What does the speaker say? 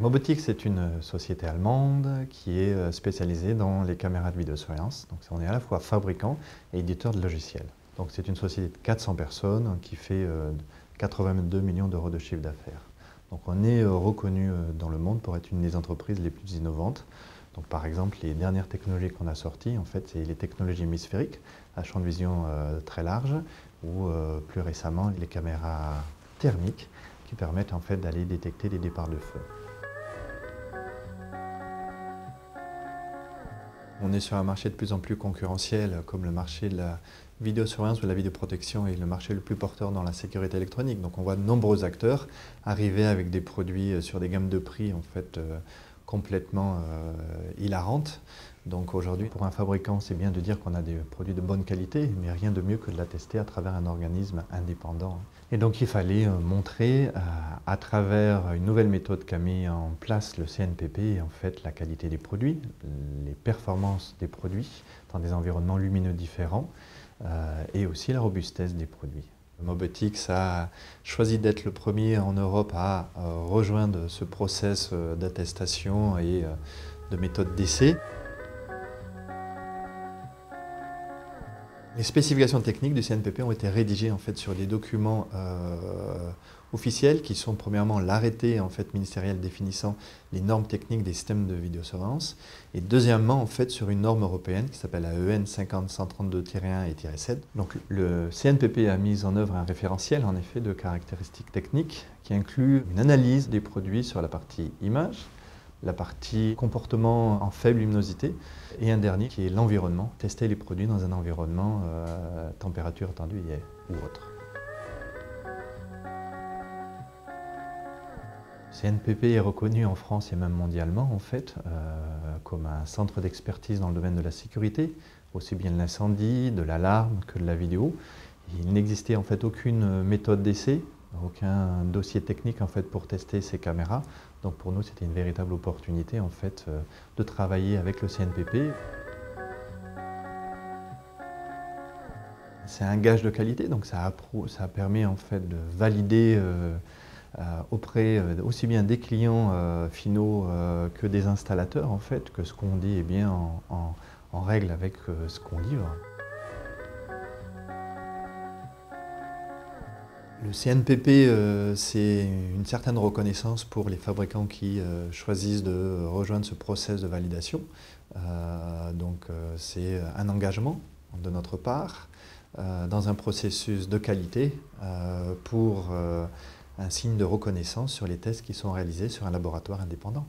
Mobotix est une société allemande qui est spécialisée dans les caméras de vidéosurveillance. Donc on est à la fois fabricant et éditeur de logiciels. Donc c'est une société de 400 personnes qui fait 82 millions d'euros de chiffre d'affaires. Donc on est reconnu dans le monde pour être une des entreprises les plus innovantes. Donc par exemple, les dernières technologies qu'on a sorties, en fait, c'est les technologies hémisphériques à champ de vision très large, ou plus récemment les caméras thermiques qui permettent en fait d'aller détecter les départs de feu. On est sur un marché de plus en plus concurrentiel, comme le marché de la vidéosurveillance ou de la vidéoprotection est le marché le plus porteur dans la sécurité électronique. Donc on voit de nombreux acteurs arriver avec des produits sur des gammes de prix en fait complètement hilarantes. Donc aujourd'hui, pour un fabricant, c'est bien de dire qu'on a des produits de bonne qualité, mais rien de mieux que de la tester à travers un organisme indépendant. Et donc il fallait montrer à travers une nouvelle méthode qu'a mis en place le CNPP, en fait, la qualité des produits, les performances des produits dans des environnements lumineux différents et aussi la robustesse des produits. Mobotix a choisi d'être le premier en Europe à rejoindre ce process d'attestation et de méthode d'essai. Les spécifications techniques du CNPP ont été rédigées en fait, sur des documents officiels qui sont premièrement l'arrêté en fait, ministériel définissant les normes techniques des systèmes de vidéosurveillance et deuxièmement en fait, sur une norme européenne qui s'appelle la EN 50132-1 et -7. Donc le CNPP a mis en œuvre un référentiel en effet de caractéristiques techniques qui inclut une analyse des produits sur la partie image, la partie comportement en faible luminosité et un dernier qui est l'environnement, tester les produits dans un environnement température attendue ou autre. CNPP est reconnu en France et même mondialement en fait comme un centre d'expertise dans le domaine de la sécurité, aussi bien de l'incendie, de l'alarme que de la vidéo. Il n'existait en fait aucune méthode d'essai, aucun dossier technique en fait pour tester ces caméras. Donc pour nous, c'était une véritable opportunité en fait de travailler avec le CNPP. C'est un gage de qualité, donc ça permet en fait de valider auprès aussi bien des clients finaux que des installateurs en fait que ce qu'on dit est bien en règle avec ce qu'on livre. Le CNPP, c'est une certaine reconnaissance pour les fabricants qui choisissent de rejoindre ce process de validation. C'est un engagement de notre part dans un processus de qualité pour un signe de reconnaissance sur les tests qui sont réalisés sur un laboratoire indépendant.